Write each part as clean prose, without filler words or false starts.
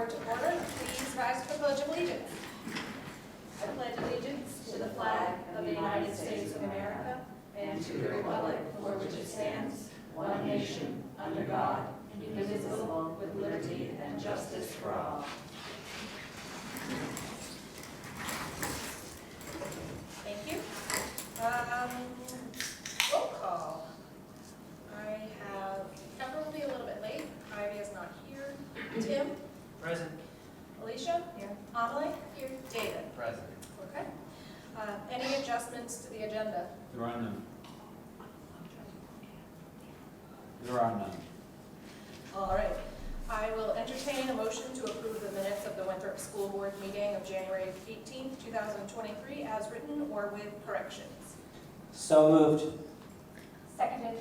order to order. Please rise for the Pledge of Allegiance. I pledge allegiance to the flag of the United States of America and to the republic for which it stands, one nation, under God, indivisible, with liberty and justice for all. Thank you. Roll call. I have, Pepper will be a little bit late. Ivy is not here. Tim? Present. Alicia? Here. Amelie? Here. David? Present. Okay. Any adjustments to the agenda? There are none. There are none. All right. I will entertain a motion to approve the minutes of the Winthrop School Board meeting of January 18th, 2023 as written or with corrections. So moved. Seconded.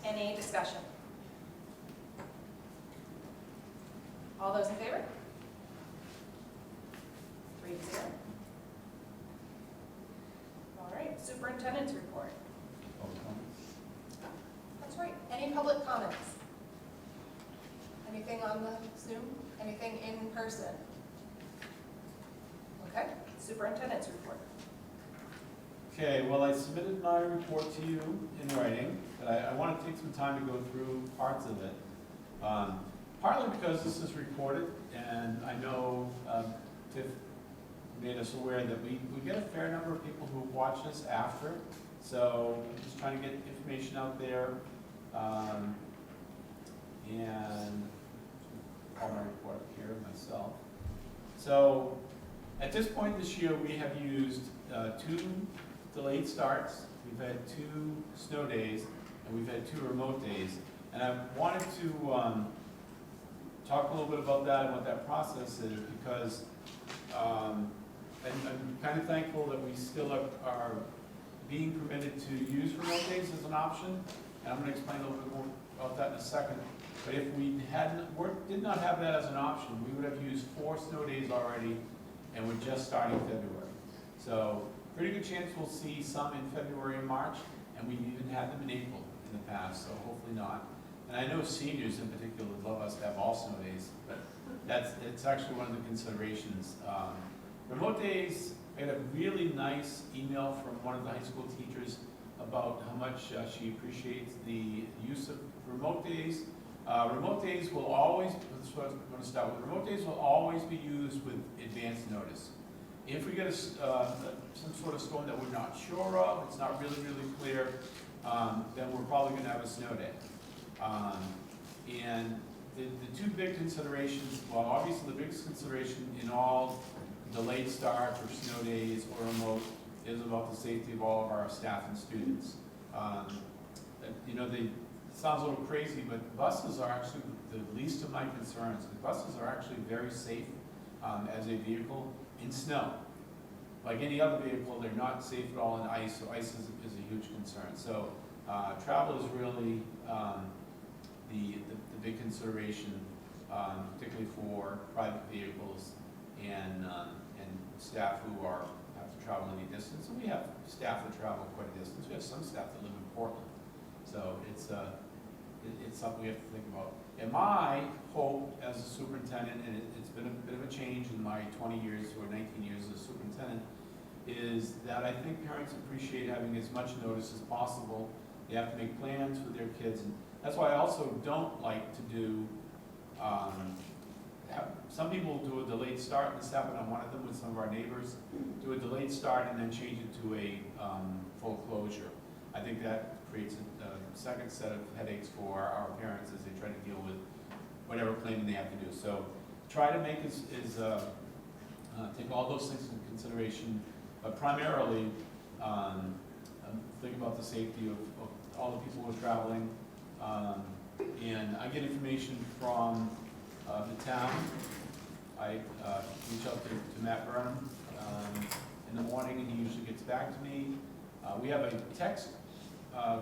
Any discussion? All those in favor? 3-0. All right, superintendent's report. That's right. Any public comments? Anything on the Zoom? Anything in person? Okay, superintendent's report. Okay, well, I submitted my report to you in writing, but I want to take some time to go through parts of it. Partly because this is recorded, and I know Tiff made us aware that we get a fair number of people who watch us after, so I'm just trying to get information out there. And I'll my report up here myself. So at this point this year, we have used 2 delayed starts, we've had 2 snow days, and we've had 2 remote days. And I wanted to talk a little bit about that and what that process is, because I'm kind of thankful that we still are being permitted to use remote days as an option, and I'm going to explain a little bit more about that in a second. But if we did not have that as an option, we would have used 4 snow days already, and we're just starting February. So pretty good chance we'll see some in February and March, and we've even had them in April in the past, so hopefully not. And I know seniors in particular would love us to have all snow days, but it's actually one of the considerations. Remote days, I got a really nice email from one of the high school teachers about how much she appreciates the use of remote days. Remote days will always, that's what I'm going to start with, remote days will always be used with advance notice. If we get some sort of storm that we're not sure of, it's not really clear, then we're probably going to have a snow day. And the 2 big considerations, well, obviously the biggest consideration in all delayed starts or snow days or remote is about the safety of all of our staff and students. You know, it sounds a little crazy, but buses are actually the least of my concerns. The buses are actually very safe as a vehicle in snow. Like any other vehicle, they're not safe at all in ice, so ice is a huge concern. So travel is really the big consideration, particularly for private vehicles and staff who have to travel any distance. And we have staff that travel quite a distance. We have some staff that live in Portland. So it's something we have to think about. And my hope as a superintendent, and it's been a bit of a change in my 20 years or 19 years as a superintendent, is that I think parents appreciate having as much notice as possible. They have to make plans for their kids. And that's why I also don't like to do, some people do a delayed start, and this happened on one of them with some of our neighbors, do a delayed start and then change it to a full closure. I think that creates a second set of headaches for our parents as they try to deal with whatever planning they have to do. So try to make take all those things into consideration, but primarily think about the safety of all the people who are traveling. And I get information from the town. I reach out to Matt Burnham in the morning, and he usually gets back to me. We have a text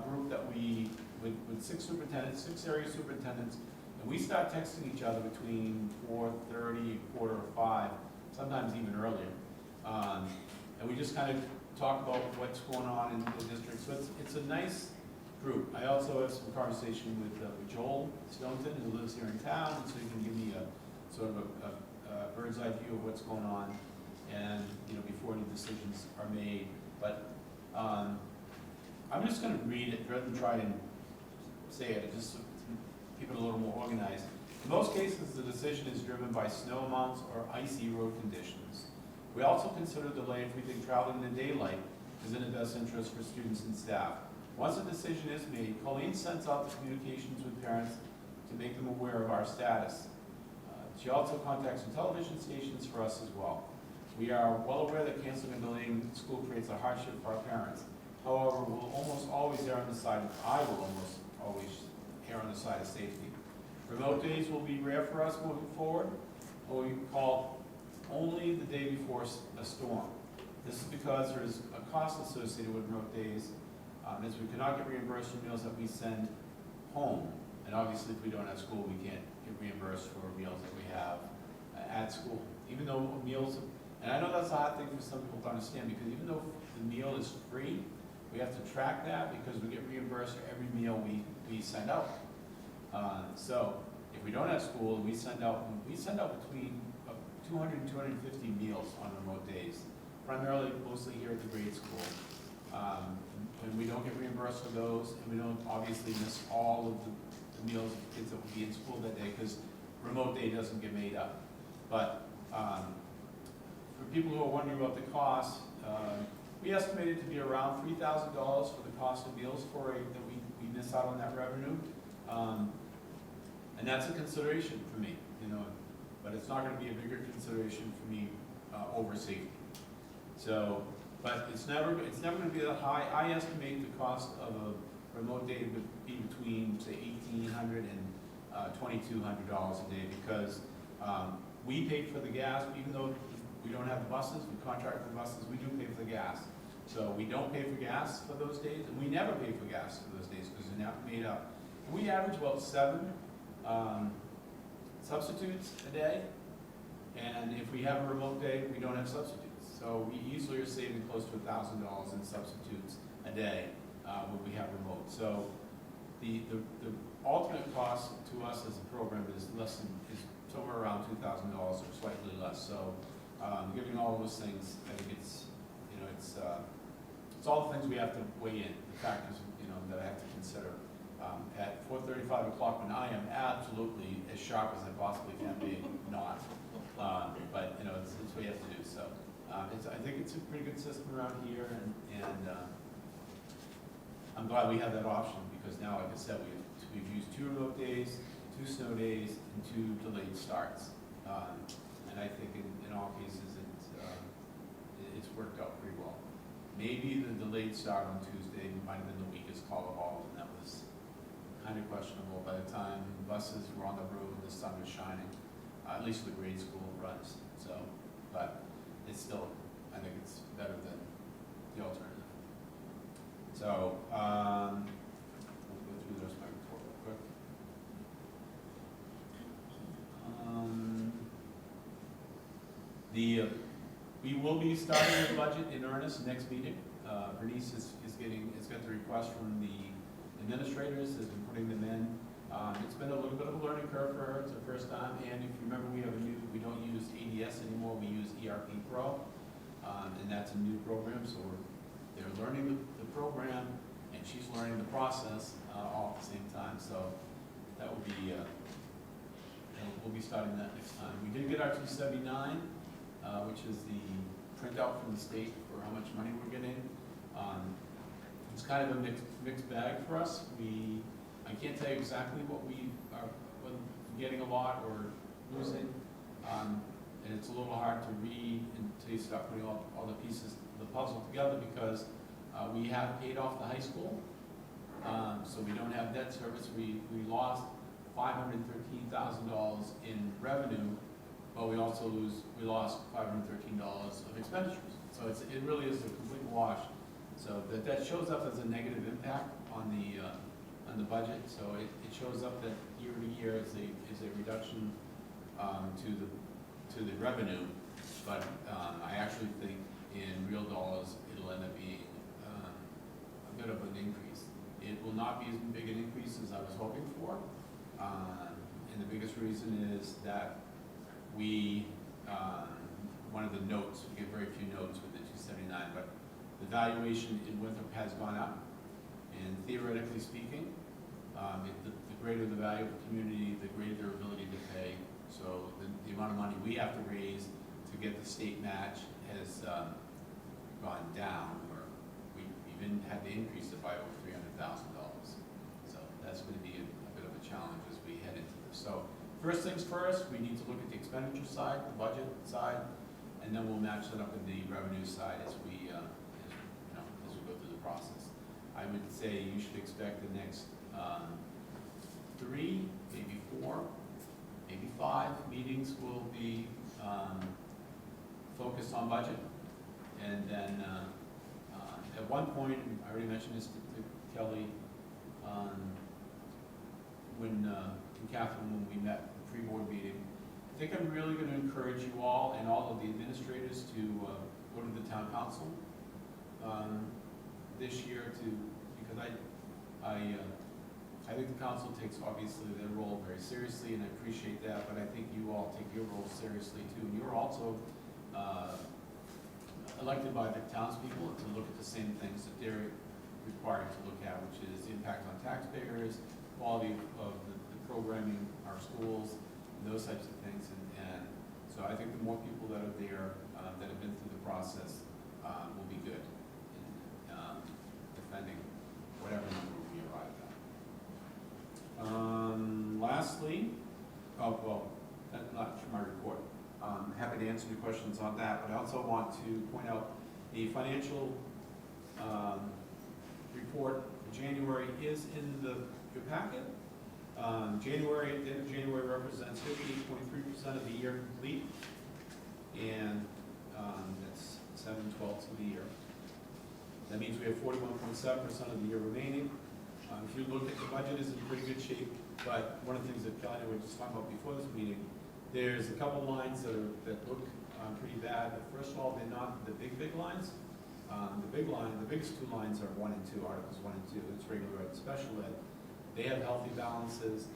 group that with 6 superintendents, 6 area superintendents, and we start texting each other between 4:30, 4:45, sometimes even earlier. And we just kind of talk about what's going on in the district. So it's a nice group. I also have some conversation with Joel Stonton, who lives here in town, so he can give me a sort of a bird's eye view of what's going on, and, you know, before any decisions are made. But I'm just gonna read it rather than try and say it, just to keep it a little more organized. In most cases, the decision is driven by snow amounts or icy road conditions. We also consider delay if we think traveling in the daylight is in the best interest for students and staff. Once a decision is made, Colleen sends out the communications with parents to make them aware of our status. She also contacts the television stations for us as well. We are well aware that canceling and delaying school creates a hardship for our parents. However, we'll almost always err on the side of, I will almost always err on the side of safety. Remote days will be rare for us moving forward, or we call only the day before a storm. This is because there is a cost associated with remote days, as we cannot get reimbursed for meals that we send home. And obviously, if we don't have school, we can't get reimbursed for meals that we have at school. Even though meals, and I know that's a hard thing for some people to understand, because even though the meal is free, we have to track that because we get reimbursed for every meal we send out. So if we don't have school, we send out between 200 and 250 meals on remote days, primarily mostly here at the grade school. And we don't get reimbursed for those, and we don't obviously miss all of the meals of the kids that will be in school that day, because remote day doesn't get made up. But for people who are wondering about the cost, we estimate it to be around $3,000 for the cost of meals that we miss out on that revenue. And that's a consideration for me, you know, but it's not going to be a bigger consideration for me over safety. So, but it's never going to be that high. I estimate the cost of a remote day would be between, say, $1,800 and $2,200 a day, because we pay for the gas, even though we don't have the buses, we contract the buses, we do pay for the gas. So we don't pay for gas for those days, and we never pay for gas for those days because they're not made up. And we average about 7 substitutes a day, and if we have a remote day, we don't have substitutes. So we easily are saving close to $1,000 in substitutes a day when we have remote. So the ultimate cost to us as a program is somewhere around $2,000 or slightly less. So giving all those things, I think it's all the things we have to weigh in, the factors, you know, that I have to consider. At 4:35 o'clock, when I am absolutely as sharp as I possibly can be, not. But you know, it's what you have to do. So I think it's a pretty good system around here, and I'm glad we have that option, because now, like I said, we've used 2 remote days, 2 snow days, and 2 delayed starts. And I think in all cases it's worked out pretty well. Maybe the delayed start on Tuesday might have been the weakest call of all, and that was kind of questionable. By the time buses were on the road, the sun was shining, at least for the grade school runs. So, but it's still, I think it's better than the alternative. So, we'll go through the rest of my report real quick. We will be starting the budget in earnest next meeting. Bernice has got the request from the administrators, has been putting them in. It's been a little bit of a learning curve for her. It's her first time, and if you remember, we don't use ADS anymore. We use ERP Pro, and that's a new program. So they're learning the program, and she's learning the process all at the same time. So that will be we'll be starting that next time. We did get our 279, which is the printout from the state for how much money we're getting. It's kind of a mixed bag for us. I can't tell you exactly what we are getting a lot or losing, and it's a little hard to read until you start putting all the pieces of the puzzle together, because we have paid off the high school, so we don't have debt service. We lost $513,000 in revenue, but we also lost $513 of expenditures. So it really is a complete wash. So that shows up as a negative impact on the budget. So it shows up that year to year is a reduction to the revenue, but I actually think in real dollars it'll end up being a bit of an increase. It will not be as big an increase as I was hoping for, biggest reason is that we, one of the notes, we get very few notes with the 279, but the valuation in Winthrop has gone up. And theoretically speaking, the greater the value of the community, the greater their ability to pay. So the amount of money we have to raise to get the state match has gone down, or we even had to increase it by over $300,000. So that's going to be a bit of a challenge as we head into this. So first things first, we need to look at the expenditure side, the budget side, and then we'll match that up in the revenue side as we, as we go through the process. I would say you should expect the next 3, maybe 4, maybe 5 meetings will be focused on budget. And then at one point, I already mentioned this to Kelly, when Catherine, when we met the pre-board meeting, I think I'm really going to encourage you all and all of the administrators to go to the town council this year because I think the council takes obviously their role very seriously, and I appreciate that, but I think you all take your role seriously too. And you're also elected by the townspeople to look at the same things that they're required to look at, which is the impact on taxpayers, quality of the programming, our schools, and those types of things. And so I think the more people that are there that have been through the process will be good in defending whatever number we arrive at. Lastly, that's not my report. Happy to answer your questions on that, but I also want to point out the financial report for January is in your packet. January, the end of January represents 58.3% of the year complete, and that's 7/12 of the year. That means we have 41.7% of the year remaining. If you look at the budget, is in pretty good shape, but one of the things that Kelly and I were just talking about before this meeting, there's a couple lines that look pretty bad. But first of all, they're not the big lines. The biggest 2 lines are 1 and 2, Articles 1 and 2. It's regular ed, special ed. They have healthy balances.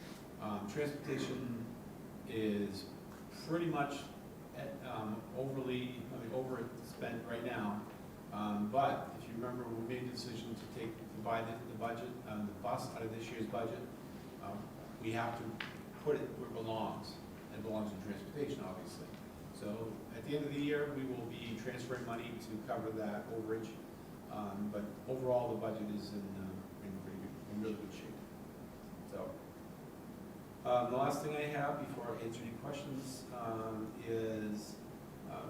Transportation is pretty much overspent right now. But if you remember, we made the decision to divide the budget, the bus out of this year's budget. We have to put it where it belongs. It belongs in transportation, obviously. So at the end of the year, we will be transferring money to cover that overage. But overall, the budget is in really good shape. So the last thing I have before I answer any questions is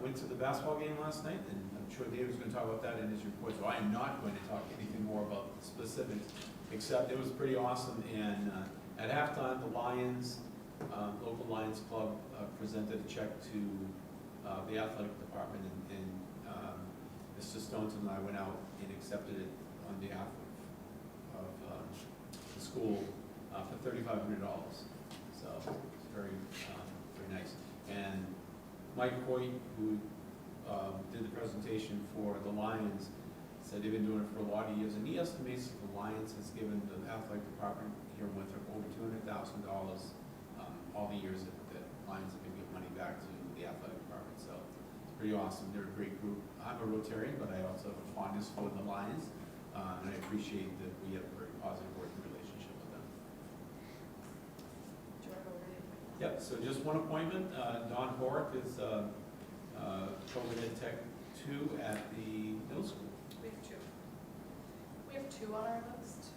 went to the basketball game last night, and I'm sure David's going to talk about that in his report. So I am not going to talk anything more about the specifics, except it was pretty awesome. And at halftime, the Lions. Local Lions Club presented a check to the athletic department, and Mr. Staunton and I went out and accepted it on behalf of the school for $3,500. So it's very nice. And Mike Hoyt, who did the presentation for the Lions, said they've been doing it for a lot of years, and he estimates that the Lions has given the athletic department here in Winthrop over $200,000 all the years that Lions have been giving money back to the athletic department. So it's pretty awesome. They're a great group. I'm a Rotarian, but I also have a fondness for the Lions, and I appreciate that we have a very positive working relationship with them. Yep, so just one appointment. Don Horick is COVID Ed Tech 2 at the middle school. We have 2 on our list.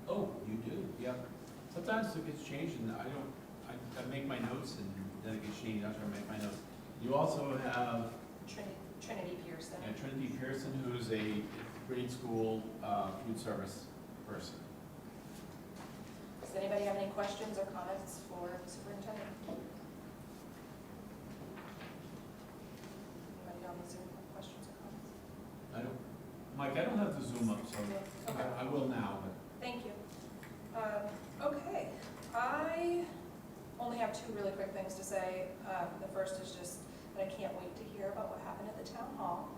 Oh, you do? Yep. Sometimes it gets changed, and I make my notes, and then it gets changed after I make my notes. You also have Trinity Pearson. Yeah, Trinity Pearson, who's a grade school food service person. Does anybody have any questions or comments for the superintendent? Anybody on the Zoom have questions or comments? Mike, I don't have the Zoom up, so Okay. I will now. But Thank you. Okay, I only have 2 really quick things to say. The first is just that I can't wait to hear about what happened at the town hall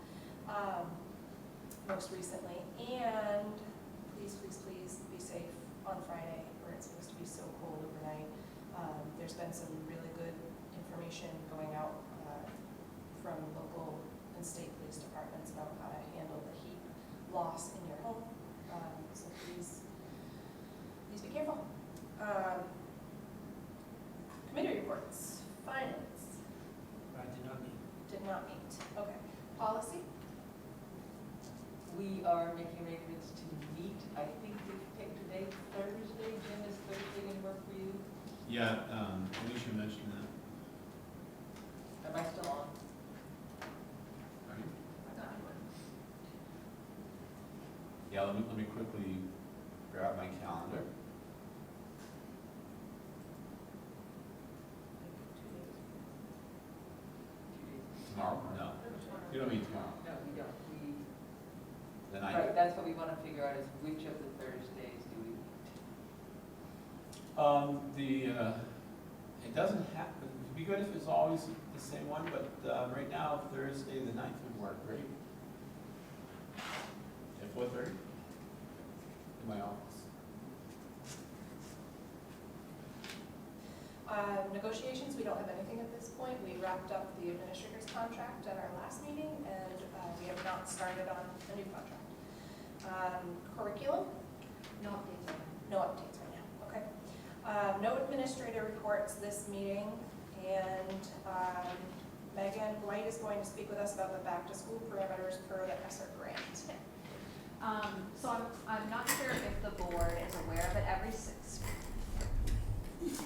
most recently. And please be safe on Friday, where it's supposed to be be so cold overnight. There's been some really good information going out from local and state police departments about how to handle the heat loss in your home. So please be careful. Committee reports. Finance. Did not meet. Did not meet. Okay. Policy. We are making arrangements to meet. I think we've picked a date, Thursday. Jim, is Thursday going to work for you? Yeah, Alicia mentioned that. Am I still on? Are you? I'm not one. Yeah, let me quickly grab my calendar. Tomorrow? No, you don't mean tomorrow. No, we don't. Then Right, that's what we want to figure out is which of the Thursdays do we meet? It doesn't have, it'd be good if it's always the same one, but right now, Thursday the 9th would work, right? At 4:30? In my office. Negotiations, we don't have anything at this point. We wrapped up the administrator's contract at our last meeting, and we have not started on a new contract. Curriculum, No updates on no updates right now, okay. No administrator reports this meeting, and Megan White is going to speak with us about the back-to-school parameters per the ESSER grant. So I'm not sure if the board is aware, but every six. It's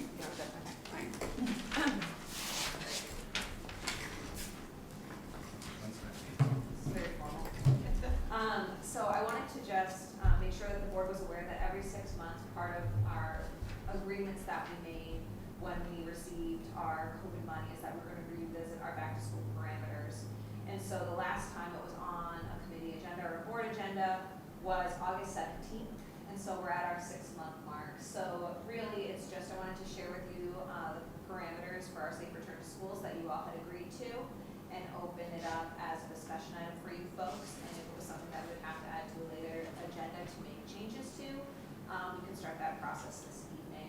very formal. So I wanted to just make sure that the board was aware that every 6 months, part of our agreements that we made when we received our COVID money is that we're going to revisit our back-to-school parameters. And so the last time it was on a committee agenda or a board agenda was August 17th. And so we're at our 6-month mark. So really, it's just, I wanted to share with you the parameters for our safe return to schools that you all had agreed to and open it up as a discussion item for you folks. And if it was something that we would have to add to a later agenda to make changes to, we can start that process this evening.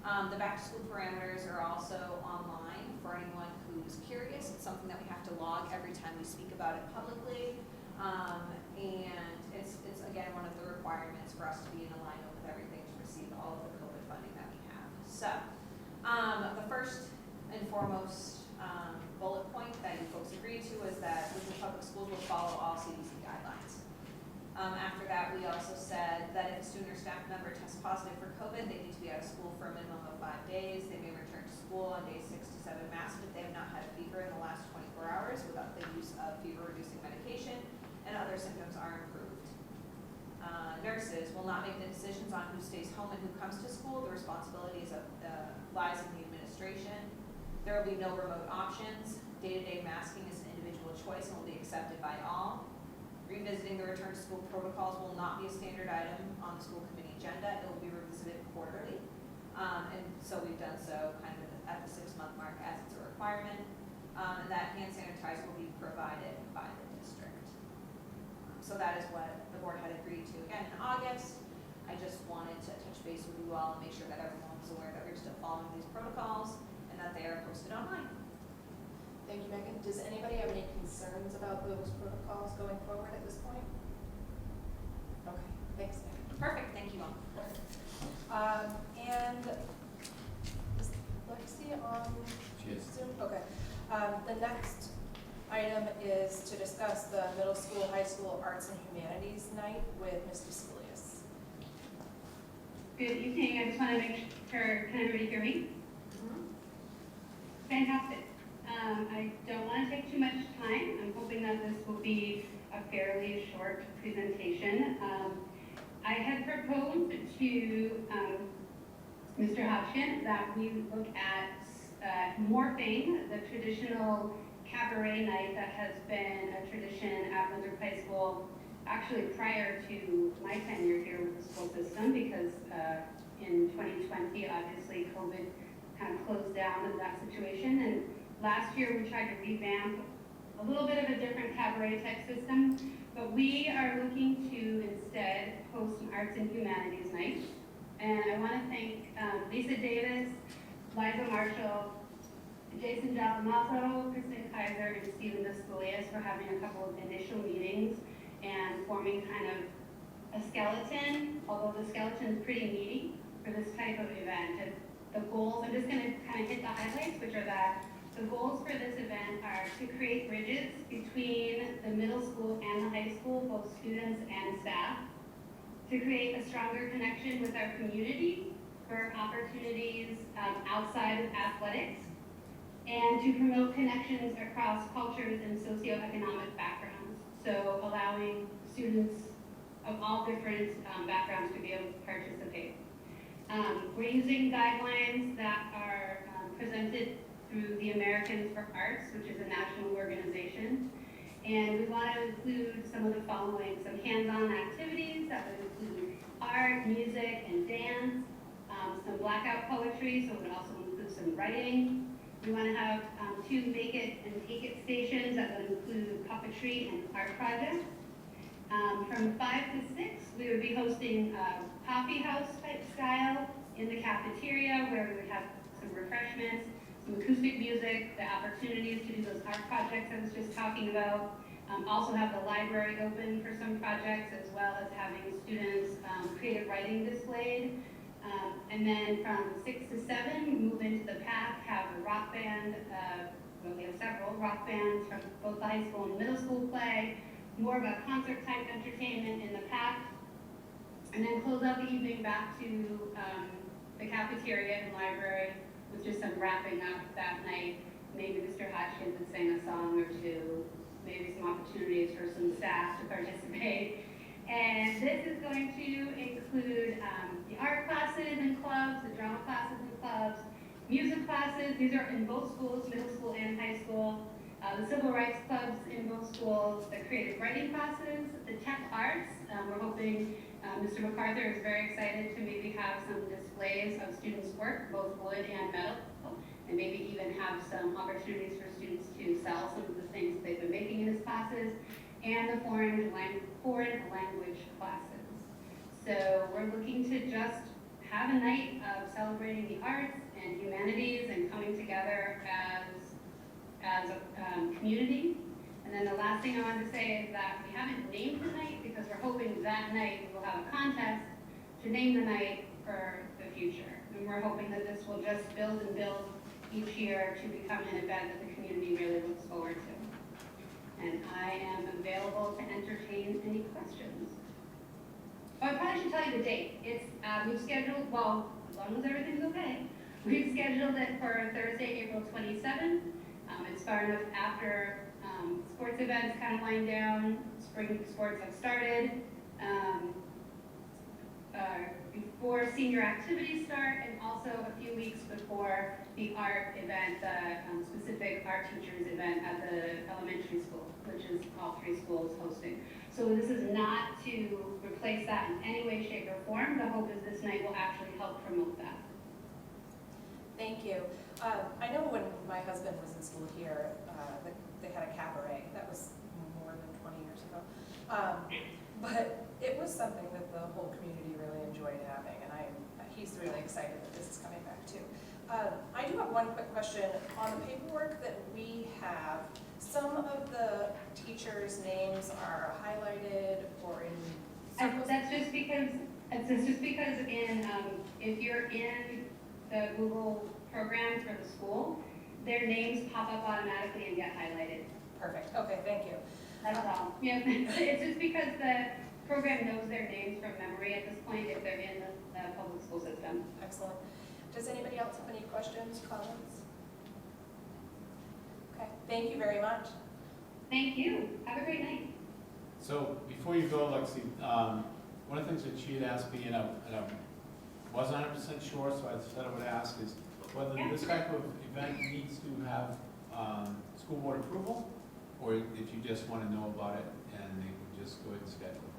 The back-to-school parameters are also online for anyone who's curious. It's something that we have to log every time we speak about it publicly. And it's again, one of the requirements for us to be in alignment with everything to receive all of the COVID funding that we have. So, the first and foremost bullet point that you folks agreed to is that Winthrop Public Schools will follow all CDC guidelines. After that, we also said that if a student or staff member tests positive for COVID, they need to be out of school for a minimum of 5 days. They may return to school on days 6 to 7 masked if they have not had a fever in the last 24 hours without the use of fever-reducing medication and other symptoms are improved. Nurses will not make the decisions on who stays home and who comes to school. The responsibility lies in the administration. There will be no remote options. Day-to-day masking is an individual choice and will be accepted by all. Revisiting the return to school protocols will not be a standard item on the school committee agenda. It will be revisited quarterly. And so we've done so kind of at the 6-month mark as it's a requirement. And that hand sanitizer will be provided by the district. So that is what the board had agreed to again in August. I just wanted to touch base with you all and make sure that everyone was aware that we're still following these protocols and that they are posted online. Thank you, Megan. Does anybody have any concerns about those protocols going forward at this point? Okay, thanks, Megan. Perfect, thank you all. And is Lexi on Cheers. Zoom? Okay. The next item is to discuss the middle school, high school arts and humanities night with Mr. Scolius. Good evening. I just want to make sure, can everybody hear me? Fantastic. I don't want to take too much time. I'm hoping that this will be a fairly short presentation. I had proposed to Mr. Hopchin that we look at morphing the traditional cabaret night that has been a tradition at Winthrop High School actually prior to my tenure here with the school system, because in 2020, obviously COVID kind of closed down that situation, and last year we tried to revamp a little bit of a different cabaret type system, but we are looking to instead host an arts and humanities night. And I want to thank Lisa Davis, Liza Marshall, Jason Jalamasso, Kristen Kaiser, and Stephen Descolius for having a couple of initial meetings and forming kind of a skeleton, although the skeleton is pretty meaty for this type of event. And the goals, I'm just going to kind of hit the highlights, which are that the goals for this event are to create bridges between the middle school and the high school, both students and staff, to create a stronger connection with our community for opportunities outside of athletics, and to promote connections across cultures and socioeconomic backgrounds. So allowing students of all different backgrounds to be able to participate. We're using guidelines that are presented through the Americans for Arts, which is a national organization. And we want to include some of the following: some hands-on activities that would include art, music, and dance, some blackout poetry, so it would also include some writing. We want to have 2 make it and take it stations that would include puppetry and art projects. From 5 to 6, we would be hosting a coffee house type style in the cafeteria where we would have some refreshments, some acoustic music, the opportunities to do those art projects I was just talking about. Also have the library open for some projects, as well as having students creative writing displayed. And then from 6 to 7, move into the pack, have a rock band, well, we have several rock bands from both the high school and middle school play, more of a concert type entertainment in the pack, and then close out the evening back to the cafeteria and library with just some wrapping up that night. Maybe Mr. Hodgkins would sing a song or two, maybe some opportunities for some staff to participate. And this is going to include the art classes and clubs, the drama classes and clubs, music classes. These are in both schools, middle school and high school. The civil rights clubs in both schools, the creative writing classes, the tech arts. We're hoping Mr. MacArthur is very excited to maybe have some displays of students' work, both wood and metal, and maybe even have some opportunities for students to sell some of the things they've been making in his classes, and the foreign language classes. So we're looking to just have a night of celebrating the arts and humanities and coming together as a community. And then the last thing I wanted to say is that we haven't named the night because we're hoping that night we will have a contest to name the night for the future. And we're hoping that this will just build and build each year to become an event that the community really looks forward to. And I am available to entertain any questions. Oh, I probably should tell you the date. It's, we've scheduled, well, as long as everything's okay, we've scheduled it for Thursday, April 27th. It's far enough after sports events kind of wind down, spring sports have started, before senior activities start, and also a few weeks before the art event, the specific art teachers event at the elementary school, which is all 3 schools hosting. So this is not to replace that in any way, shape, or form. The hope is this night will actually help promote that. Thank you. I know when my husband was in school here, they had a cabaret. That was more than 20 years ago. But it was something that the whole community really enjoyed having, and he's really excited that this is coming back too. I do have one quick question. On the paperwork that we have, some of the teachers' names are highlighted or in circles. That's just because in if you're in the Google program for the school, their names pop up automatically and get highlighted. Perfect. Okay, thank you. That's all. Yeah, it's just because the program knows their names from memory at this point if they're in the public school system. Excellent. Does anybody else have any questions, comments? Okay, thank you very much. Thank you. Have a great night. So before you go, Lexi, one of the things that she had asked me, and I wasn't 100% sure, so I said I would ask, is whether this type of event needs to have school board approval, or if you just want to know about it and they can just go ahead and schedule.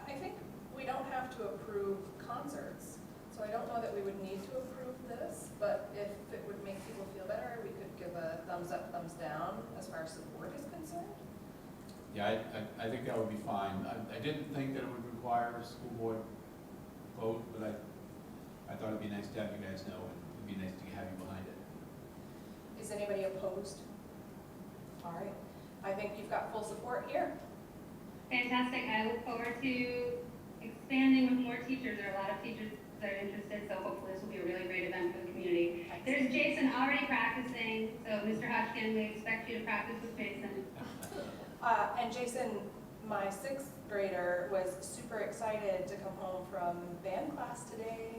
I think we don't have to approve concerts, so I don't know that we would need to approve this, but if it would make people feel better, we could give a thumbs up, thumbs down as far as the board is concerned. Yeah, I think that would be fine. I didn't think that it would require a school board vote, but I thought thought it'd be nice to have you guys know, and it'd be nice to have you behind it. Is anybody opposed? All right, I think you've got full support here. Fantastic. I look forward to expanding with more teachers. There are a lot of teachers that are interested, so hopefully this will be a really great event for the community. There's Jason already practicing, so Mr. Hodgkin, we expect you to practice with Jason. And Jason, my sixth grader was super excited to come home from band class today.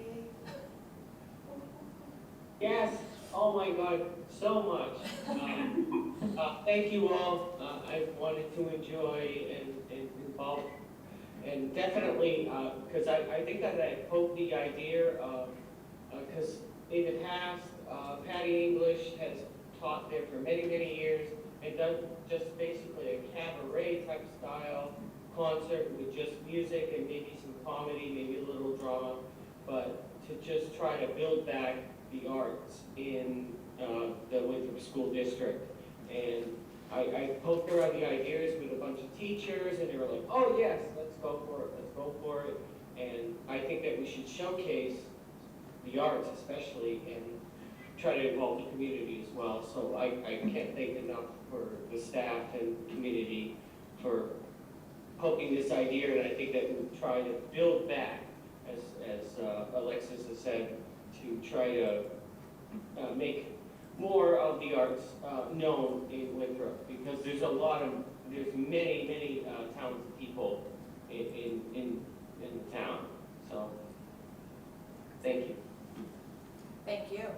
Yes, oh my God, so much. Thank you all. I wanted to enjoy and involve, and definitely, because I think that I hope the idea of, because in the past, Patty English has taught there for many, many years and done just basically a cabaret type style concert with just music and maybe some comedy, maybe a little drama, but to just try to build back the arts in the Winthrop School District. And I poked around the ideas with a bunch of teachers, and they were like, oh yes, let's go for it, let's go for it. And I think that we should showcase the arts especially, and try to involve the community as well. So I can't thank enough for the staff and community for poking this idea, and I think that we'll try to build back, as Alexis has said, to try to make more of the arts known in Winthrop, because there's many, many talented people in the town. So, thank you. Thank you.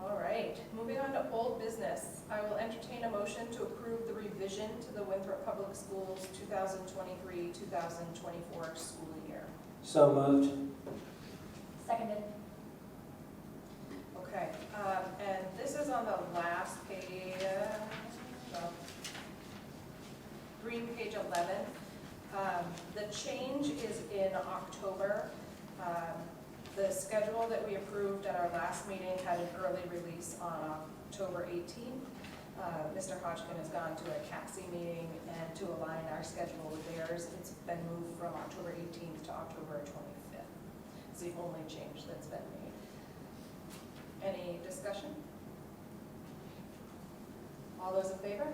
All right, moving on to old business. I will entertain a motion to approve the revision to the Winthrop Public Schools 2023-2024 school year. So moved. Seconded. Okay, and this is on the last page, green page 11. The change is in October. The schedule that we approved at our last meeting had an early release on October 18th. Mr. Hodgkin has gone to a CAPC meeting, and to align our schedule with theirs, it's been moved from October 18th to October 25th. It's the only change that's been made. Any discussion? All those in favor?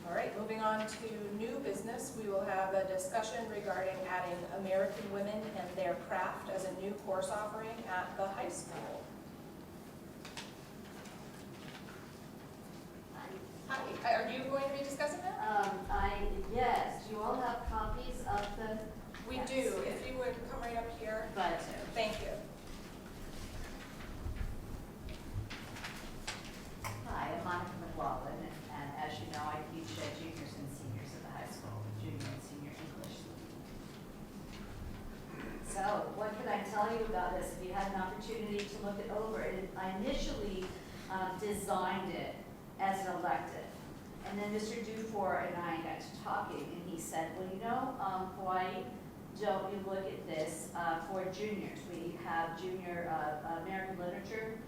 All right, moving on to new business, we will have a discussion regarding adding American women and their craft as a new course offering at the high school. Hi, are you going to be discussing that? Yes, do you all have copies of the? We Yes. do, if you would come right up here. Glad to. Thank you. Hi, I'm Monica McLaughlin, and as you know, I teach juniors and seniors at the high school, junior and senior English. So, what can I tell you about this? If you had an opportunity to look it over, I initially designed it as an elective. And then Mr. Dufour and I got to talking, and he said, well, you know, why don't you look at this for juniors? We have junior American literature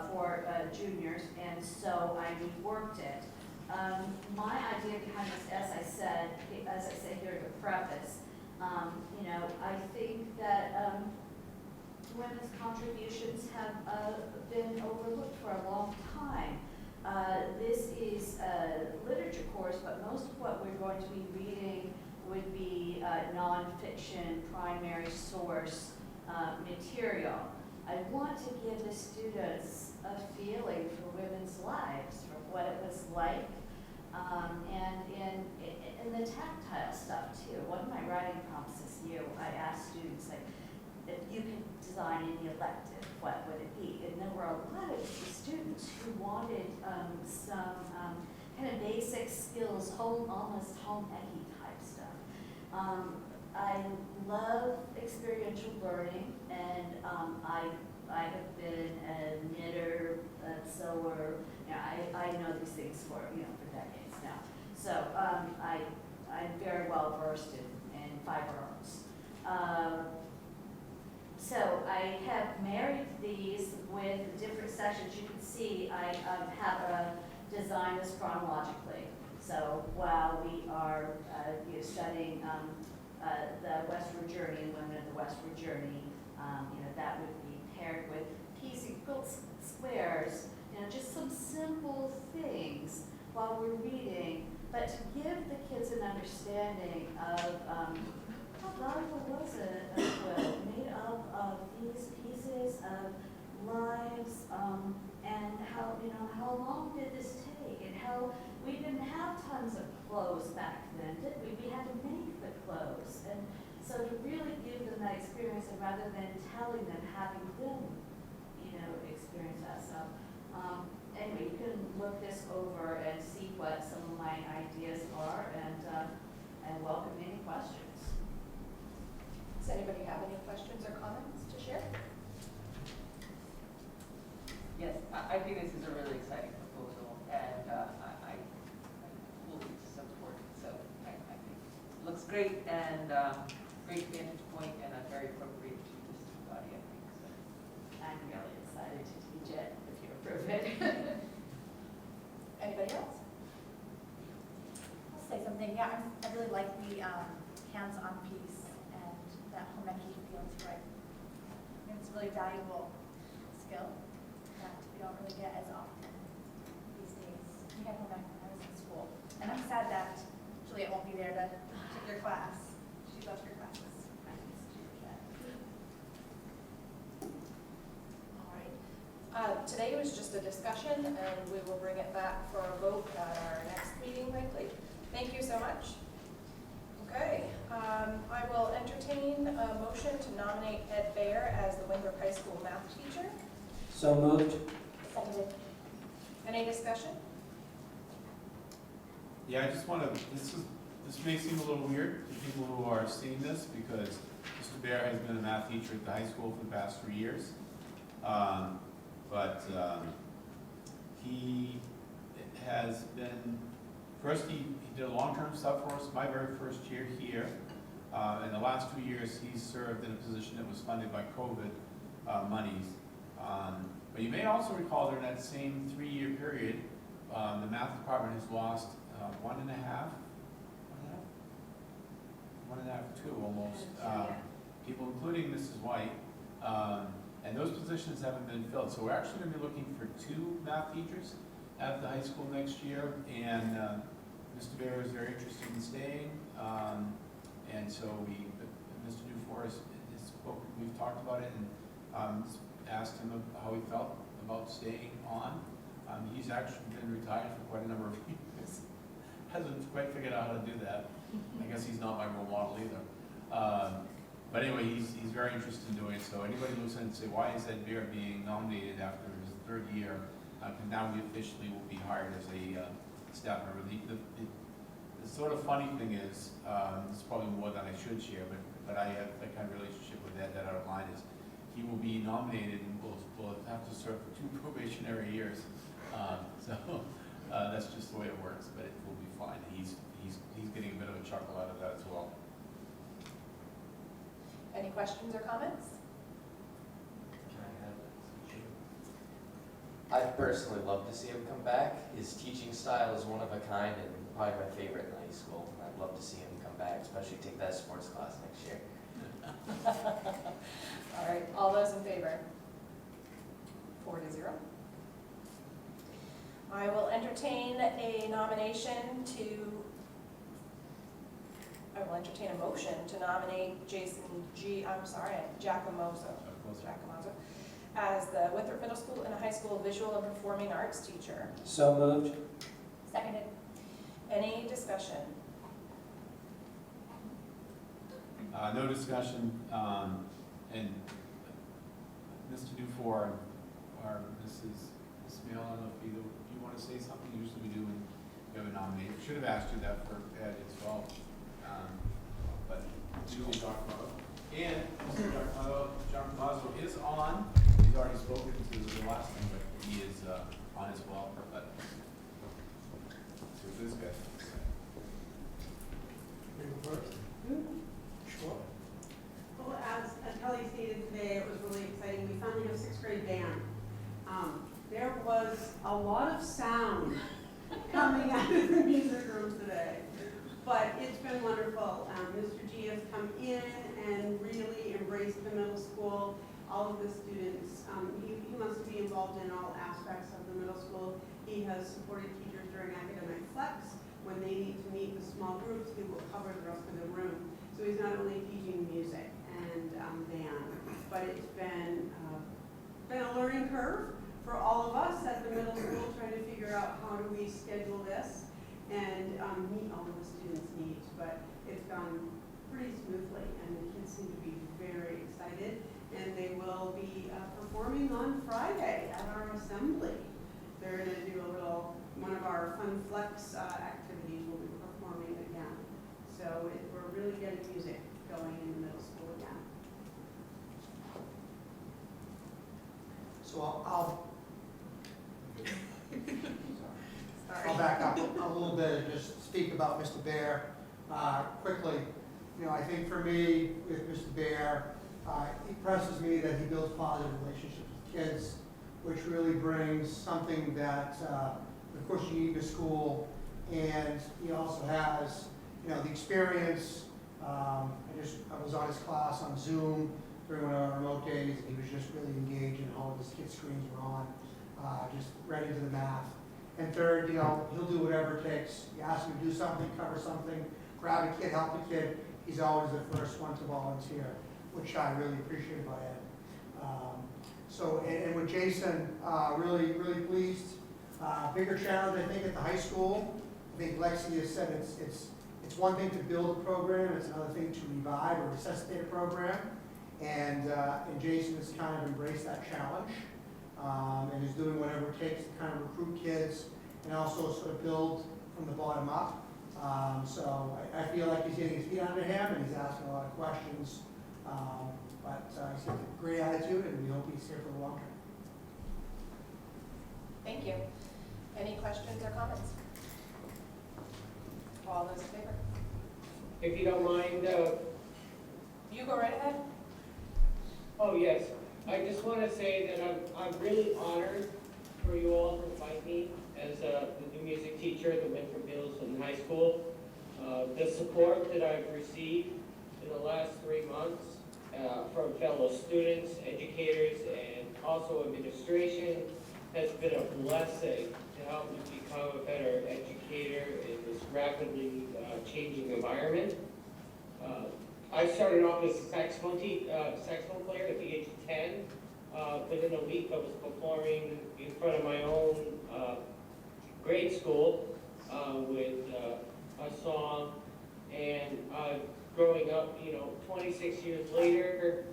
for juniors, and so I reworked it. My idea behind this, as I say here to preface, you know, I think that women's contributions have been overlooked for a long time. This is a literature course, but most of what we're going to be reading would be nonfiction, primary source material. I want to give the students a feeling for women's lives, for what it was like, and the tactile stuff too. One of my writing prompts this year, I asked students, like, if you could design any elective, what would it be? And there were a lot of students who wanted some kind of basic skills, almost home eccy type stuff. I love experiential learning, and I have been a knitter, a sewer. You know, I know these things for decades now. So I'm very well versed in fiber arts. So I have married these with different sessions. You can see I have a design this chronologically. So while we are studying the westward journey and women of the westward journey, that would be paired with P's equals squares, just some simple things while we're reading, but to give the kids an understanding of how valuable was a quilt made up of these pieces of lives, and how long did this take, and how we didn't have tons of clothes back then, did we? We had to make the clothes, and so to really give them that experience, and rather than telling them, having them, experience that. So anyway, you can look this over and see what some of my ideas are, and welcome any questions. Does anybody have any questions or comments to share? Yes, I think this is a really exciting proposal, and I fully support it. So I think it looks great, and great vantage point, and very appropriate to the student body, I think. So. I'm really excited to teach it if you approve it. Anybody else? I'll say something. Yeah, I really like the hands-on piece and that home ec feel too. I think it's a really valuable skill that we don't really get as often these days. We had home ec when I was in school, and I'm sad that Juliet won't be there to take your class. She loves your classes. All right. Today was just a discussion, and we will bring it back for a vote at our next meeting likely. Thank you so much. Okay, I will entertain a motion to nominate Ed Baer as the Winthrop High School math teacher. So moved. Seconded. Any discussion? Yeah, I just want to, this may seem a little weird to people who are seeing this, because Mr. Bear has been a math teacher at the high school for the past 3 years. But he has been, first he did a long-term stuff for us my very first year here. In the last 2 years, he's served in a position that was funded by COVID monies. But you may also recall during that same 3-year period, the math department has lost 1.5, 2 almost, people, including Mrs. White. And those positions haven't been filled. So we're actually going to be looking for 2 math teachers at the high school next year. And Mr. Bear is very interested in staying. And so Mr. Dufour has spoken, we've talked about it, and asked him how he felt about staying on. He's actually been retired for quite a number of years. Hasn't quite figured out how to do that. I guess he's not my role model either. But anyway, he's very interested in doing it. So anybody who looks in and say, why is Ed Bear being nominated after his 3rd year? Now we officially will be hired as a staff member. The sort of funny thing is, this is probably more than I should share, but I have that kind of relationship with Ed that I don't mind, is he will be nominated and will have to serve for 2 probationary years. So that's just the way it works, but it will be fine. He's getting a bit of a chuckle out of that as well. Any questions or comments? I'd personally love to see him come back. His teaching style is one of a kind and probably my favorite in high school. I'd love to see him come back, especially take that sports class next year. All right, all those in favor? 4-0. I will entertain a nomination I will entertain a motion to nominate Giacomozo as the Winthrop Middle School and High School Visual and Performing Arts teacher. So moved. Seconded. Any discussion? No discussion, and Mr. Dufour or Mrs. Smale, I don't know if you want to say something. Usually we do when we have a nominee. Should have asked you that for Ed as well, but we talked about it. And Mr. Giacomo is on. He's already spoken to the last thing, but he is on as well. But so this guy. Sure. Well, as Kelly stated today, it was really exciting. We finally have 6th grade band. There was a lot of sound But it's been wonderful. Mr. G has come in and really embraced the middle school, all of the students. He wants to be involved in all aspects of the middle school. He has supported teachers during academic flex. When they need to meet with small groups, he will cover the rest of the room. So he's not only teaching music and band, but it's been a learning curve for all of us at the middle school, trying to figure out how do we schedule this and meet all of the students' needs. But it's gone pretty smoothly, and the kids seem to be very excited. And they will be performing on Friday at our assembly. They're going to do one of our fun flex activities. We'll be performing again. So we're really getting music going in the middle school again. So I'll back up a little bit and just speak about Mr. Bear quickly. You know, I think for me, with Mr. Bear, it impresses me that he builds positive relationships with kids, which really brings something that, of course, you need in a school. And he also has, you know, the experience. I was on his class on Zoom during one of our remote days, and he was just really engaged in all of his kids' screens were on, just ready to the math. And third, you know, he'll do whatever it takes. You ask him to do something, cover something, grab a kid, help a kid. He's always the first one to volunteer, which I really appreciate about Ed. And with Jason, really pleased. Bigger challenge, I think, at the high school. I think Lexi has said it's one thing to build a program, it's another thing to revive or resuscitate a program. And Jason has kind of embraced that challenge and is doing whatever it takes to kind of recruit kids and also sort of build from the bottom up. So I feel like he's getting his feet under him and he's asking a lot of questions. But he's got a great attitude, and we hope he's here for the long term. Thank you. Any questions or comments? All those in favor? If you don't mind, You go right ahead. oh yes, I just want to say that I'm really honored for you all to invite me as the new music teacher at the Winthrop High School. The support that I've received in the last 3 months from fellow students, educators, and also administration has been a blessing to help me become a better educator in this rapidly changing environment. I started off as a saxophone player at the age of 10. Within a week, I was performing in front of my own grade school with a song. And growing up, 26 years later,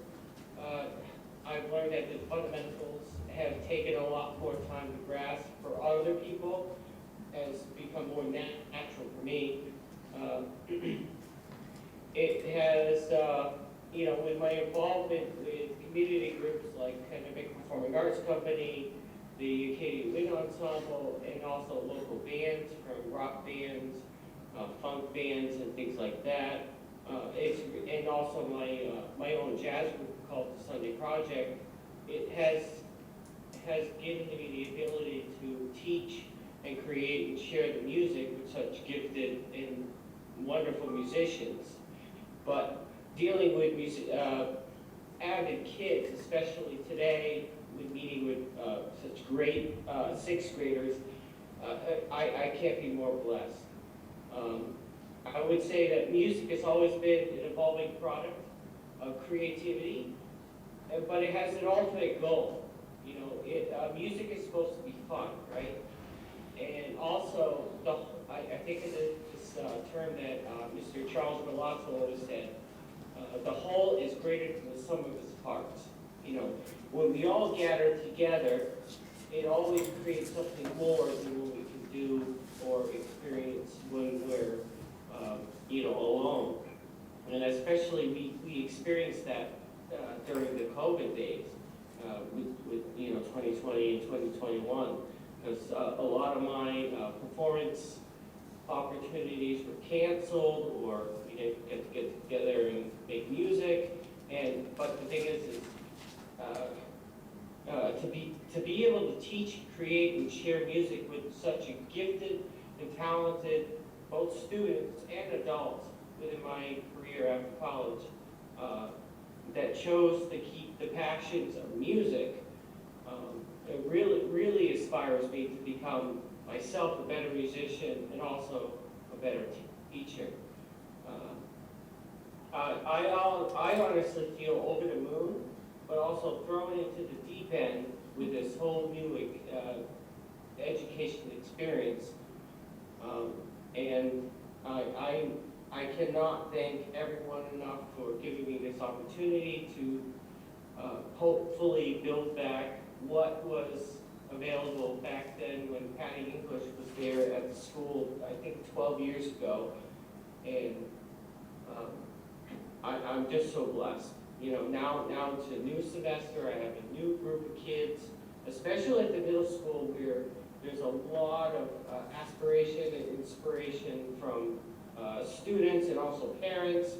I've learned that the fundamentals have taken a lot more time to grasp for other people, has become more natural for me. It has, with my involvement with community groups like Academic Performing Arts Company, the Acadia Wind Ensemble, and also local bands, from rock bands, funk bands, and things like that. And also my own jazz group called the Sunday Project. It has given me the ability to teach and create and share the music with such gifted and wonderful musicians. But dealing with avid kids, especially today, with meeting with such great sixth graders, I can't be more blessed. I would say that music has always been an evolving product of creativity, but it has an ultimate goal. Music is supposed to be fun, right? And also, I think of this term that Mr. Charles Galazzo always said, the whole is greater than the sum of its parts. When we all gather together, it always creates something more than what we can do or experience when we're, alone. And especially we experienced that during the COVID days with 2020 and 2021, because a lot of my performance opportunities were canceled, or we didn't get together and make music. But the thing is to be able to teach, create, and share music with such a gifted and talented both students and adults within my career after college that chose to keep the passions of music. It really inspires me to become myself a better musician and also a better teacher. I honestly feel over the moon, but also thrown into the deep end with this whole new education experience. And I cannot thank everyone enough for giving me this opportunity to hopefully build back what was available back then when Patty English was there at the school, I think 12 years ago. And I'm just so blessed. You know, now it's a new semester, I have a new group of kids, especially at the middle school where there's a lot of aspiration and inspiration from students and also parents,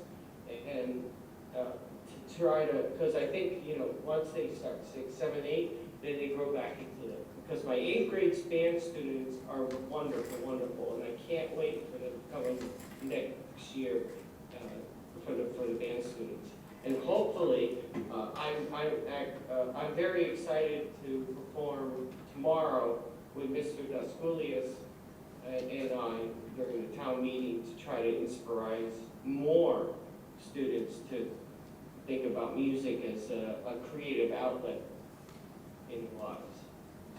and to try to, because I think, you know, once they start 6, 7, 8, then they grow back into it. Because my 8th grade band students are wonderful, and I can't wait for them to come in next year for the band students. And hopefully, I'm very excited to perform tomorrow with Mr. Daskulias and I during the town meeting to try to inspire more students to think about music as a creative outlet in their lives.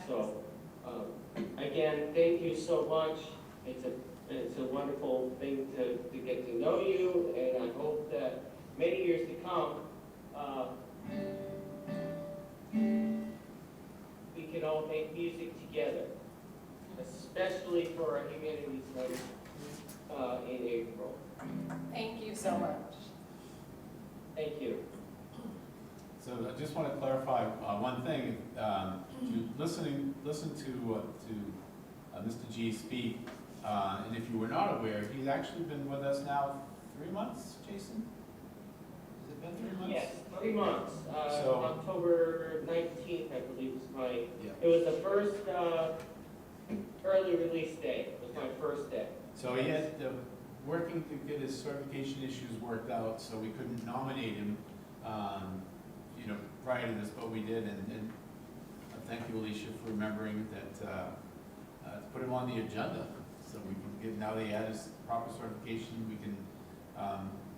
So, again, thank you so much. It's a wonderful thing to get to know you, and I hope that many years to come, we can all make music together, especially for our humanities night in April. Thank you so much. Thank you. So I just want to clarify one thing. You listen to Mr. G speak, and if you were not aware, he's actually been with us now 3 months, Jason? Has it been 3 months? Yes, 3 months. So- October 19th, I believe, was my, Yeah. it was the first early release day. It was my first day. So he had, working to get his certification issues worked out, so we couldn't nominate him, you know, prior to this, but we did, and thank you, Alicia, for remembering that, to put him on the agenda, so we can get, now that he had his proper certification, we can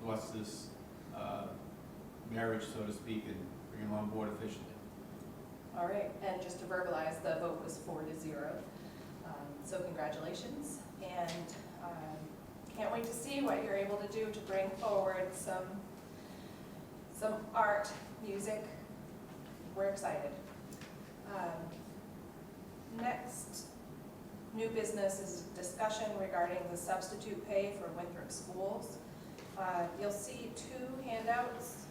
bless this marriage, so to speak, and bring him on board officially. All right, and just to verbalize, the vote was 4-0. So congratulations, and can't wait to see what you're able to do to bring forward some art, music. We're excited. Next, new business is discussion regarding the substitute pay for Winthrop schools. You'll see 2 handouts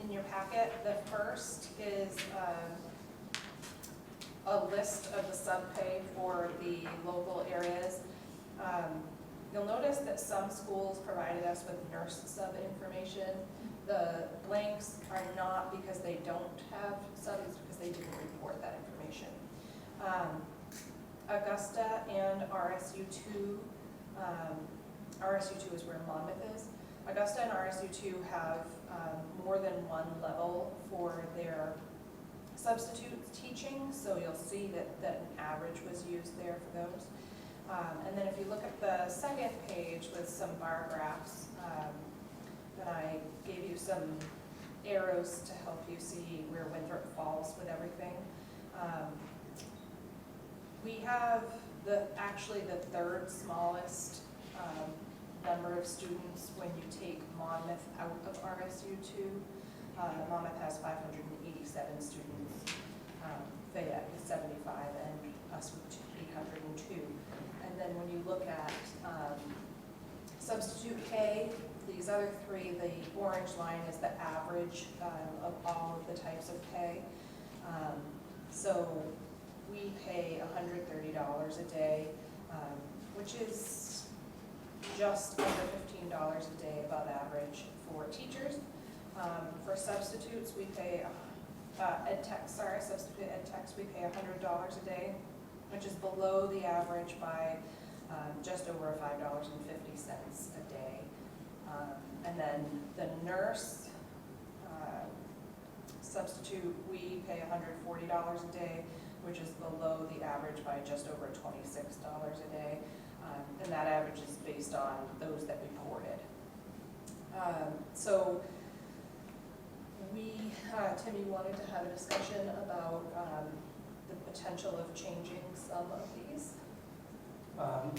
in your packet. The first is a list of the sub-pay for the local areas. You'll notice that some schools provided us with nurse sub information. The blanks are not because they don't have subs, it's because they didn't report that information. Augusta and RSU2, RSU2 is where Monmouth is. Augusta and RSU2 have more than one level for their substitute teaching, so you'll see that an average was used there for those. And then if you look at the second page with some bar graphs, then I gave you some arrows to help you see where Winthrop falls with everything. We have actually the 3rd smallest number of students when you take Monmouth out of RSU2. Monmouth has 587 students, Fayette with 75, and us with 802. And then when you look at substitute pay, these other 3, the orange line is the average of all of the types of pay. So we pay $130 a day, which is just under $15 a day above average for teachers. For substitutes, we pay, substitute ed techs, we pay $100 a day, which is below the average by just over $5.50 a day. And then the nurse substitute, we pay $140 a day, which is below the average by just over $26 a day. And that average is based on those that reported. So we, Tim, you wanted to have a discussion about the potential of changing some of these?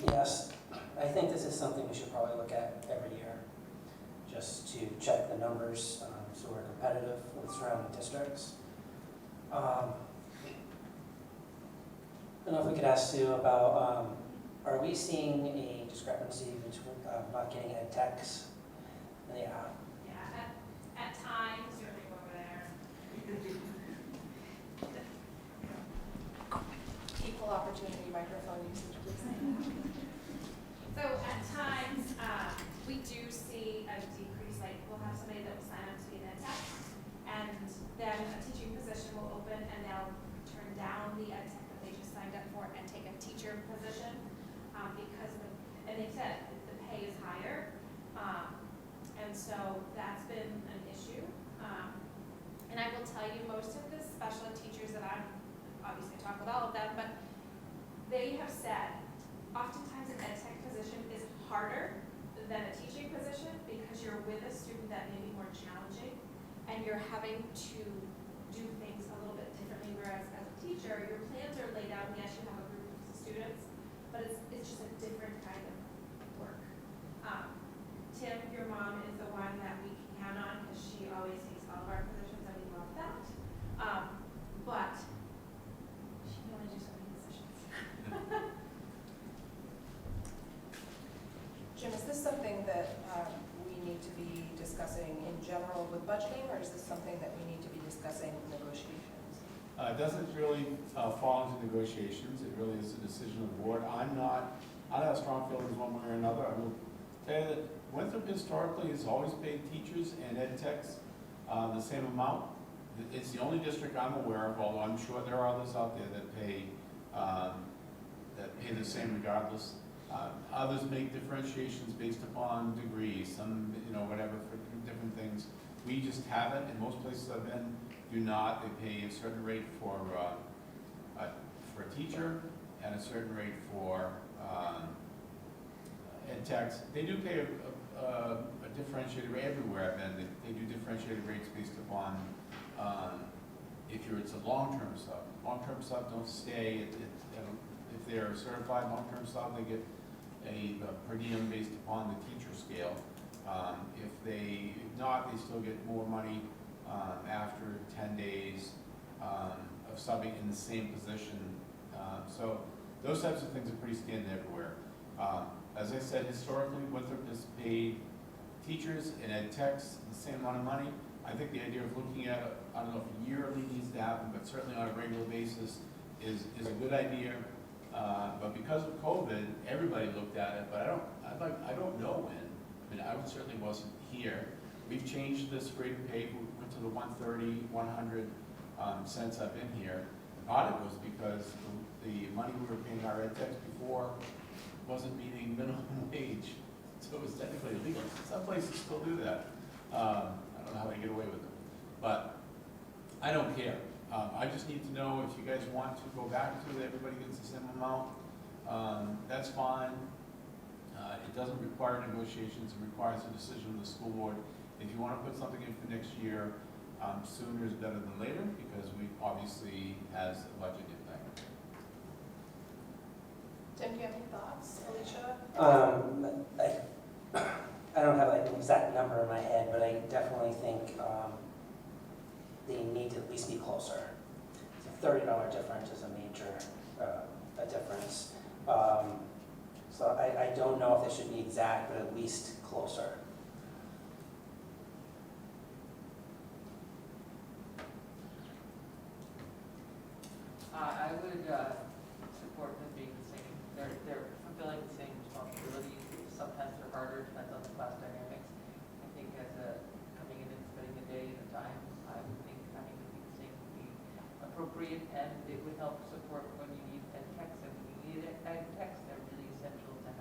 Yes, I think this is something we should probably look at every year, just to check the numbers, so we're competitive with surrounding districts. I don't know if we could ask Sue about, are we seeing a discrepancy between not getting ed techs? Yeah. Yeah, at times, you're gonna go over there. Equal opportunity microphone usage, please. So at times, we do see a decrease, like we'll have somebody that will sign up to be an ed tech, and then a teaching position will open and they'll turn down the ed tech that they just signed up for and take a teacher position, because and they said the pay is higher, and so that's been an issue. And I will tell you, most of the special ed teachers that I'm, obviously talk with all of them, but they have said oftentimes an ed tech position is harder than a teaching position because you're with a student that may be more challenging and you're having to do things a little bit differently, whereas as a teacher, your plans are laid out and yes, you have a group of students, but it's just a different kind of work. Tim, your mom is the one that we can count on because she always takes all of our positions and we love that. But she can only do so many positions. Jim, is this something that we need to be discussing in general with budgeting, or is this something that we need to be discussing in negotiations? It doesn't really fall into negotiations. It really is a decision of the board. I don't have strong feelings one way or another. I will tell you that Winthrop historically has always paid teachers and ed techs the same amount. It's the only district I'm aware of, although I'm sure there are others out there that pay the same regardless. Others make differentiations based upon degrees, some, whatever, for different things. We just haven't, in most places I've been, do not. They pay a certain rate for a teacher and a certain rate for ed techs. They do pay a differentiated rate everywhere I've been. They do differentiated rates based upon if it's a long-term sub. Long-term sub don't stay. If they're a certified long-term sub, they get a per diem based upon the teacher scale. If not, they still get more money after 10 days of subbing in the same position. So those types of things are pretty standard everywhere. As I said, historically, Winthrop has paid teachers and ed techs the same amount of money. I think the idea of looking at it, I don't know if yearly needs to happen, but certainly on a regular basis is a good idea. But because of COVID, everybody looked at it, but I don't know when. I mean, I certainly wasn't here. We've changed this rate of pay. We went to the 130, 100 since I've been here. Part of it was because the money we were paying our ed techs before wasn't meeting minimum wage, so it was technically illegal. Some places still do that. I don't know how they get away with it, but I don't care. I just need to know if you guys want to go back to it, everybody gets the same amount. That's fine. It doesn't require negotiations. It requires a decision of the school board. If you want to put something in for next year, sooner is better than later because we obviously has a budget impact. Tim, do you have any thoughts? Alicia? I don't have like an exact number in my head, but I definitely think they need to at least be closer. So $30 difference is a major a difference. So I don't know if they should be exact, but at least closer. I would support them being the same. They're fulfilling the same responsibilities. Sometimes they're harder, depends on the class dynamics. I think as coming in and spending a day at a time, I would think having them be the same would be appropriate, and it would help support when you need ed techs. And when you need ed techs, they're really essential to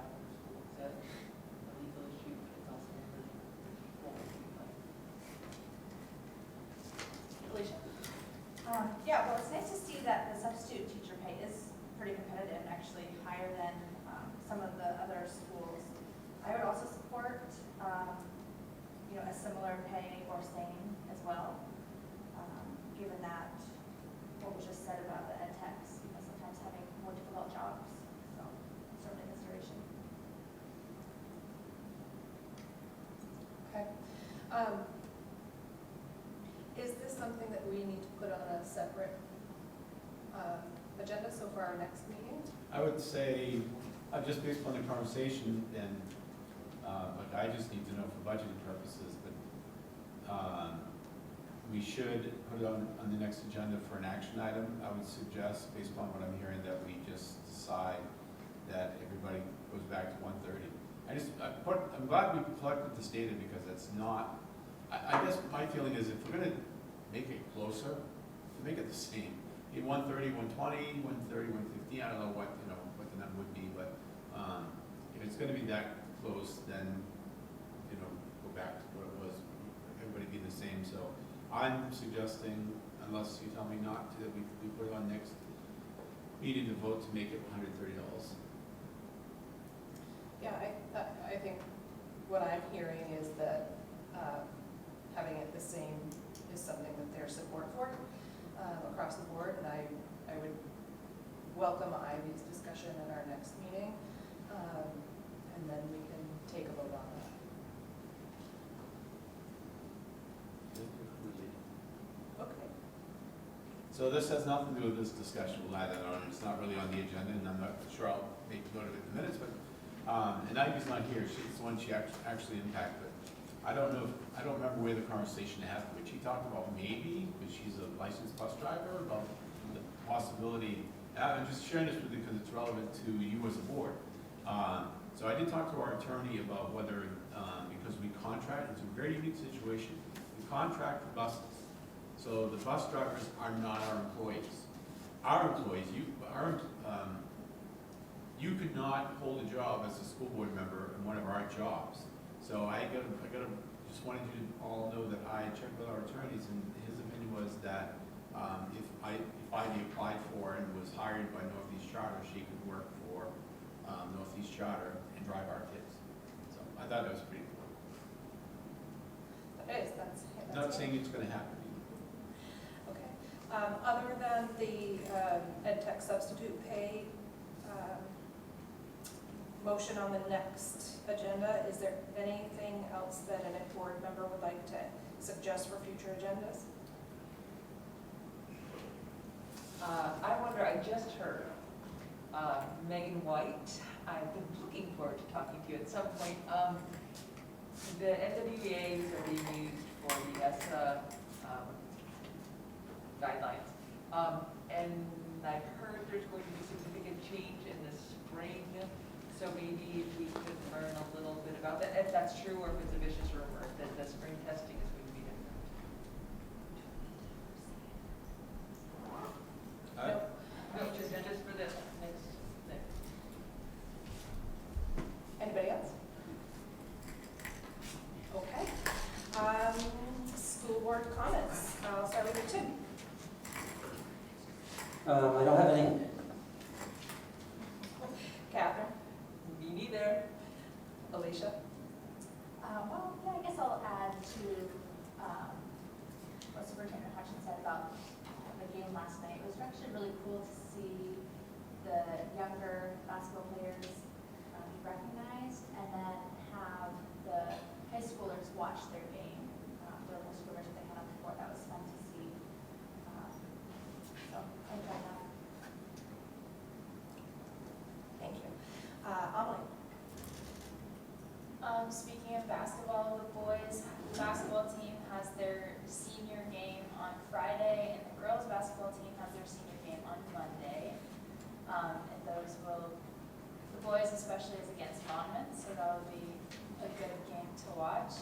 Yeah, well, it's nice to see that the substitute teacher pay is pretty competitive, actually higher than some of the other schools. I would also support, a similar pay or same as well, given that what was just said about the ed techs, sometimes having more difficult jobs, so certainly consideration. Okay. Is this something that we need to put on a separate agenda, so for our next meeting? I would say, just based on the conversation, and, like, I just need to know for budgeting purposes, but we should put it on the next agenda for an action item. I would suggest, based on what I'm hearing, that we just decide that everybody goes back to 1:30. I'm glad we collected this data, because it's not, I guess my feeling is, if we're gonna make it closer, to make it the same, 1:30, 1:20, 1:30, 1:15, I don't know what the number would be, but if it's gonna be that close, then, go back to what it was, everybody be the same. So I'm suggesting, unless you tell me not to, that we put it on next meeting to vote to make it $130. Yeah, I think what I'm hearing is that having it the same is something that there's support for across the board, and I would welcome Ivy's discussion at our next meeting, and then we can take a vote on that. Okay. So this has nothing to do with this discussion, we'll add that on. It's not really on the agenda, and I'm not sure I'll make note of it in the minutes, but, and Ivy's not here, she's the one she actually impacted. I don't remember where the conversation happened, but she talked about maybe, because she's a licensed bus driver, about the possibility, I'm just sharing this with you because it's relevant to you as a board. So I did talk to our attorney about whether, because we contract, it's a very unique situation, we contract the buses. So the bus drivers are not our employees. Our employees, you could not hold a job as a school board member in one of our jobs. So just wanted you to all know that I checked with our attorneys, and his opinion was that if Ivy applied for and was hired by Northeast Charter, she could work for Northeast Charter and drive our kids. So I thought that was pretty cool. That's Not saying it's going to happen. okay. Other than the ed tech substitute pay motion on the next agenda, is there anything else that an board member would like to suggest for future agendas? I wonder, I just heard Megan White, I've been looking forward to talking to you at some point. The NWAs are being used for the ESSA guidelines. And I've heard there's going to be significant change in the spring, so maybe if we could learn a little bit about that, if that's true or if it's a vicious rumor, that the spring testing is going to be different. No, just for the next thing. Anybody else? Okay. School board comments. I'll start with you, Tim. I don't have any. Catherine? Me neither. Alicia? Well, yeah, I guess I'll add to what Superintendent Hutchins said about the game last night. It was actually really cool to see the younger basketball players be recognized, and then have the high schoolers watch their game, the little scrimmage that they had on the court. That was fun to see. So I enjoyed that. Thank you. Amelie? Speaking of basketball, the boys basketball team has their senior game on Friday, and the girls basketball team has their senior game on Monday. And the boys especially is against Monmouth, so that'll be a good game to watch.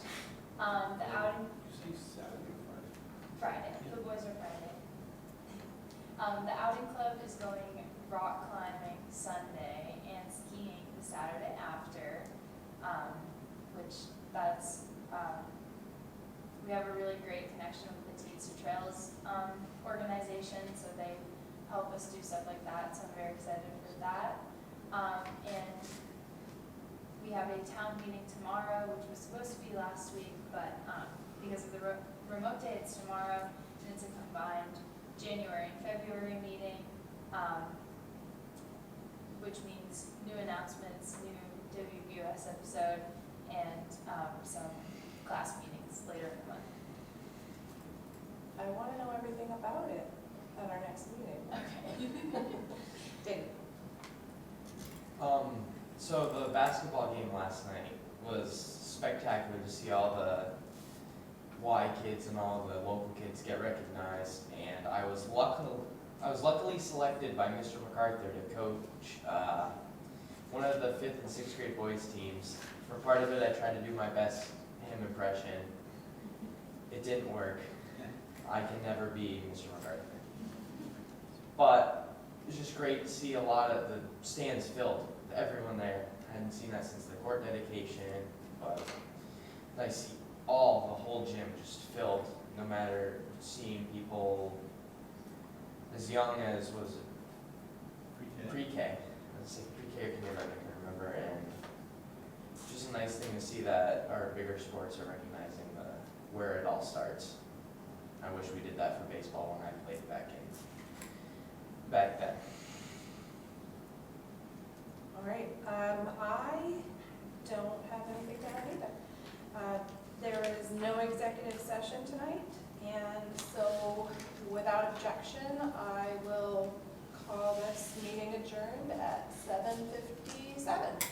The outing. Did you say Saturday or Friday. The boys are Friday. The outing club is going rock climbing Sunday and skiing the Saturday after, which we we have a really great connection with the Teens to Trails organization, so they help us do stuff like that, so I'm very excited for that. And we have a town meeting tomorrow, which was supposed to be last week, but because of the remote day, it's tomorrow, and it's a combined January and February meeting, which means new announcements, new WPS episode, and some class meetings later in the month. I want to know everything about it at our next meeting. Okay. David? So the basketball game last night was spectacular to see all the Y kids and all the local kids get recognized, and I was luckily selected by Mr. MacArthur to coach one of the 5th and 6th grade boys teams. For part of it, I tried to do my best him impression. It didn't work. I can never be Mr. MacArthur. But it's just great to see a lot of the stands filled. Everyone there. I hadn't seen that since the court dedication, but I see the whole gym just filled, no matter seeing people as young as, was it pre-K? Let's say pre-K or kindergarten, I can't remember, and just a nice thing to see that our bigger sports are recognizing where it all starts. I wish we did that for baseball when I played back then. All right, I don't have anything to add either. There is no executive session tonight, and so without objection, I will call this meeting adjourned at 7:57.